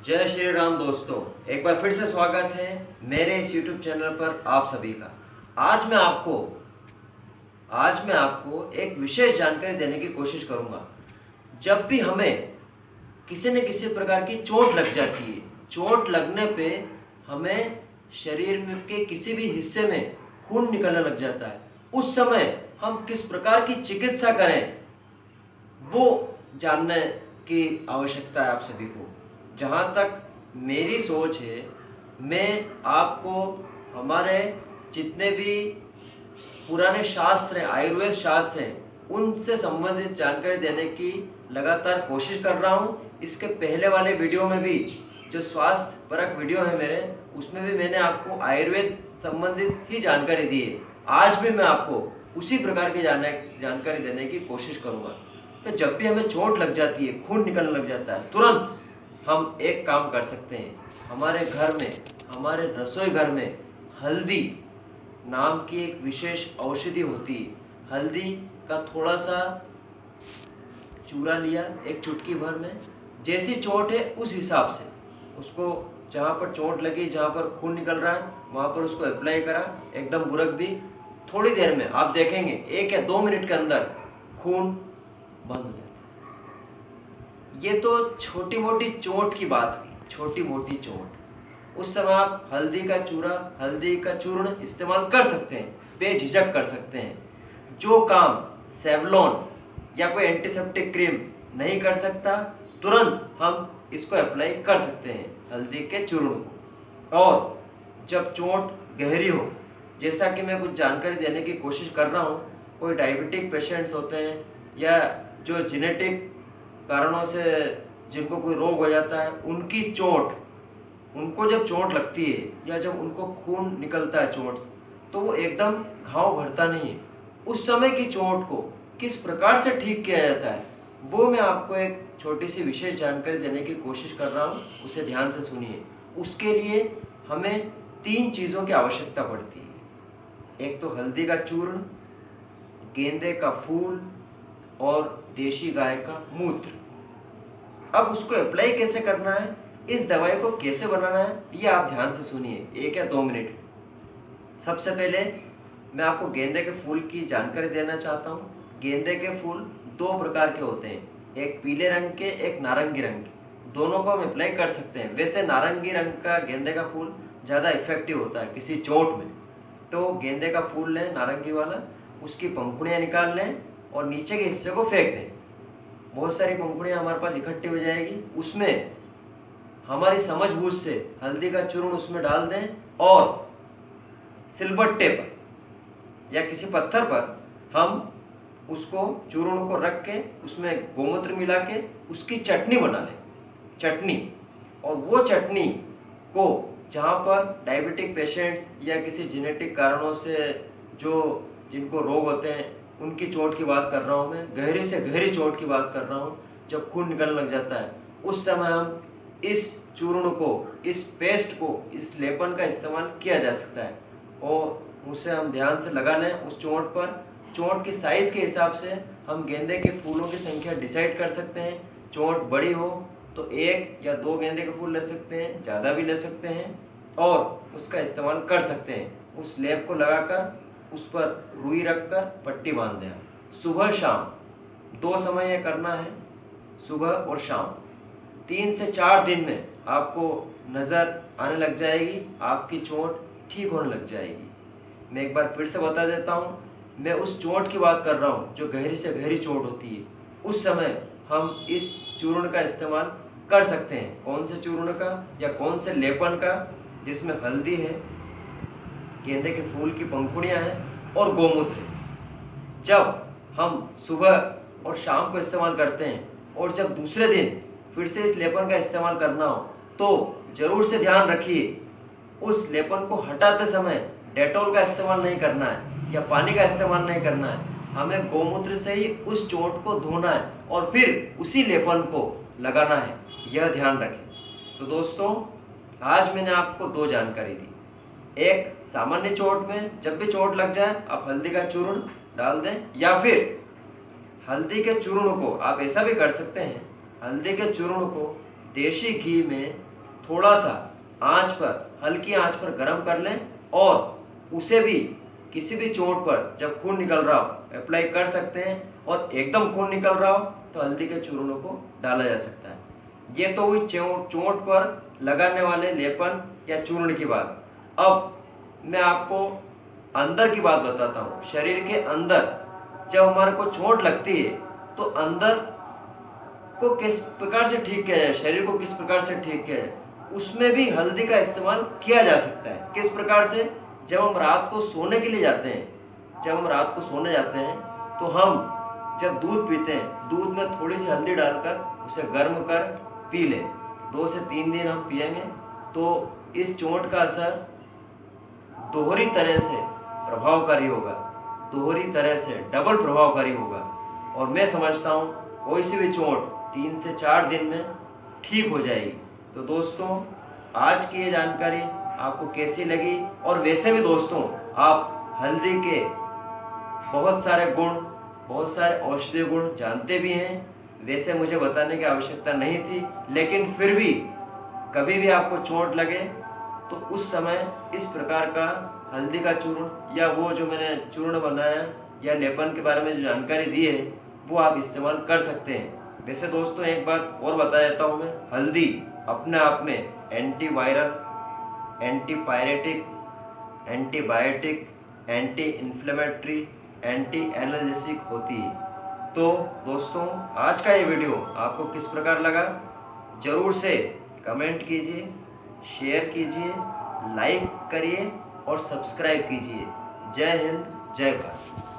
जय श्री राम दोस्तों, एक बार फिर से स्वागत है मेरे इस YouTube चैनल पर आप सभी का। आज मैं आपको एक विशेष जानकारी देने की कोशिश करूंगा। जब भी हमें किसी न किसी प्रकार की चोट लग जाती है, चोट लगने पे हमें शरीर में के किसी भी हिस्से में खून निकलने लग जाता है। उस समय हम किस प्रकार की चिकित्सा करें, वो जानने की आवश्यकता है आप सभी को। जहाँ तक मेरी सोच है, मैं आपको हमारे जितने भी पुराने शास्त्र हैं, आयुर्वेद शास्त्र हैं, उनसे संबंधित जानकारी देने की लगातार कोशिश कर रहा हूँ। इसके पहले वाले वीडियो में भी, जो स्वास्थ्य परक वीडियो है मेरे, उसमें भी मैंने आपको आयुर्वेद संबंधित ही जानकारी दी है। आज भी मैं आपको उसी प्रकार की जानकारी देने की कोशिश करूँगा। तो जब भी हमें चोट लग जाती है, खून निकलने लग जाता है, तुरंत हम एक काम कर सकते हैं। हमारे घर में, हमारे रसोई घर में हल्दी नाम की एक विशेष औषधि होती है। हल्दी का थोड़ा सा चूरा लिया, एक चुटकी भर में, जैसी चोट है उस हिसाब से उसको, जहाँ पर चोट लगी, जहाँ पर खून निकल रहा है, वहाँ पर उसको अप्लाई करा, एकदम बुरक दी। थोड़ी देर में आप देखेंगे 1 या 2 मिनट के अंदर खून बंद हो जाता है। ये तो छोटी मोटी चोट की बात हुई, छोटी मोटी चोट। उस समय आप हल्दी का चूरा, हल्दी का चूर्ण इस्तेमाल कर सकते हैं, बेझिझक कर सकते हैं। जो काम सेवलॉन या कोई एंटीसेप्टिक क्रीम नहीं कर सकता, तुरंत हम इसको अप्लाई कर सकते हैं, हल्दी के चूर्ण को। और जब चोट गहरी हो, जैसा कि मैं कुछ जानकारी देने की कोशिश कर रहा हूँ, कोई डायबिटिक पेशेंट्स होते हैं या जो जेनेटिक कारणों से जिनको कोई रोग हो जाता है, उनकी चोट, उनको जब चोट लगती है या जब उनको खून निकलता है चोट, तो वो एकदम घाव भरता नहीं है। उस समय की चोट को किस प्रकार से ठीक किया जाता है, वो मैं आपको एक छोटी सी विशेष जानकारी देने की कोशिश कर रहा हूँ, उसे ध्यान से सुनिए। उसके लिए हमें 3 चीज़ों की आवश्यकता पड़ती है। एक तो हल्दी का चूर्ण, गेंदे का फूल और देशी गाय का मूत्र। अब उसको अप्लाई कैसे करना है, इस दवाई को कैसे बनाना है, ये आप ध्यान से सुनिए 1 या 2 मिनट। सबसे पहले मैं आपको गेंदे के फूल की जानकारी देना चाहता हूँ। गेंदे के फूल 2 प्रकार के होते हैं, एक पीले रंग के, एक नारंगी रंग के। दोनों को हम अप्लाई कर सकते हैं। वैसे नारंगी रंग का गेंदे का फूल ज़्यादा इफेक्टिव होता है किसी चोट में। तो गेंदे का फूल लें, नारंगी वाला, उसकी पंखुड़ियाँ निकाल लें और नीचे के हिस्से को फेंक दें। बहुत सारी पंखुड़ियाँ हमारे पास इकट्ठी हो जाएगी। उसमें हमारी समझ बूझ से हल्दी का चूर्ण उसमें डाल दें और सिलबट्टे पर या किसी पत्थर पर हम उसको, चूर्ण को रख के उसमें गोमूत्र मिला के उसकी चटनी बना लें, चटनी। और वो चटनी को, जहाँ पर डायबिटिक पेशेंट्स या किसी जेनेटिक कारणों से जो जिनको रोग होते हैं, उनकी चोट की बात कर रहा हूँ मैं, गहरी से गहरी चोट की बात कर रहा हूँ, जब खून निकलने लग जाता है, उस समय हम इस चूर्ण को, इस पेस्ट को, इस लेपन का इस्तेमाल किया जा सकता है। और उसे हम ध्यान से लगा लें उस चोट पर। चोट की साइज के हिसाब से हम गेंदे के फूलों की संख्या डिसाइड कर सकते हैं। चोट बड़ी हो तो 1 या 2 गेंदे के फूल ले सकते हैं, ज़्यादा भी ले सकते हैं, और उसका इस्तेमाल कर सकते हैं। उस लेप को लगाकर उस पर रुई रखकर पट्टी बांध दें। सुबह शाम 2 समय यह करना है, सुबह और शाम। 3 से 4 दिन में आपको नज़र आने लग जाएगी, आपकी चोट ठीक होने लग जाएगी। मैं एक बार फिर से बता देता हूँ, मैं उस चोट की बात कर रहा हूँ जो गहरी से गहरी चोट होती है। उस समय हम इस चूर्ण का इस्तेमाल कर सकते हैं। कौन से चूर्ण का या कौन से लेपन का, जिसमें हल्दी है, गेंदे के फूल की पंखुड़ियाँ हैं और गोमूत्र है। जब हम सुबह और शाम को इस्तेमाल करते हैं और जब दूसरे दिन फिर से इस लेपन का इस्तेमाल करना हो, तो ज़रूर से ध्यान रखिए, उस लेपन को हटाते समय डेटॉल का इस्तेमाल नहीं करना है या पानी का इस्तेमाल नहीं करना है। हमें गोमूत्र से ही उस चोट को धोना है और फिर उसी लेपन को लगाना है, यह ध्यान रखें। तो दोस्तों, आज मैंने आपको 2 जानकारी दी। एक, सामान्य चोट में जब भी चोट लग जाए आप हल्दी का चूर्ण डाल दें, या फिर हल्दी के चूर्ण को आप ऐसा भी कर सकते हैं, हल्दी के चूर्ण को देशी घी में थोड़ा सा आंच पर, हल्की आंच पर गर्म कर लें और उसे भी किसी भी चोट पर जब खून निकल रहा हो अप्लाई कर सकते हैं। और एकदम खून निकल रहा हो तो हल्दी के चूर्णों को डाला जा सकता है। ये तो हुई चोट पर लगाने वाले लेपन या चूर्ण की बात। अब मैं आपको अंदर की बात बताता हूँ। शरीर के अंदर जब हमारे को चोट लगती है तो अंदर को किस प्रकार से ठीक किया जाए, शरीर को किस प्रकार से ठीक किया जाए, उसमें भी हल्दी का इस्तेमाल किया जा सकता है। किस प्रकार से? जब हम रात को सोने के लिए जाते हैं, जब हम रात को सोने जाते हैं तो हम जब दूध पीते हैं, दूध में थोड़ी सी हल्दी डालकर उसे गर्म कर पी लें। 2 से 3 दिन हम पिएंगे तो इस चोट का असर दोहरी तरह से प्रभावकारी होगा, दोहरी तरह से डबल प्रभावकारी होगा। और मैं समझता हूँ कोई सी भी चोट 3 से 4 दिन में ठीक हो जाएगी। तो दोस्तों, आज की ये जानकारी आपको कैसी लगी? और वैसे भी दोस्तों, आप हल्दी के बहुत सारे गुण, बहुत सारे औषधीय गुण जानते भी हैं। वैसे मुझे बताने की आवश्यकता नहीं थी, लेकिन फिर भी कभी भी आपको चोट लगे तो उस समय इस प्रकार का हल्दी का चूर्ण या वो जो मैंने चूर्ण बनाया या लेपन के बारे में जो जानकारी दी है वो आप इस्तेमाल कर सकते हैं। वैसे दोस्तों, एक बात और बता देता हूँ मैं, हल्दी अपने आप में antiviral, antipyretic, antibiotic, anti inflammatory, anti allergic होती है। तो दोस्तों, आज का ये वीडियो आपको किस प्रकार लगा जरूर से कमेंट कीजिए, शेयर कीजिए, लाइक करिए और सब्सक्राइब कीजिए। जय हिंद, जय भारत।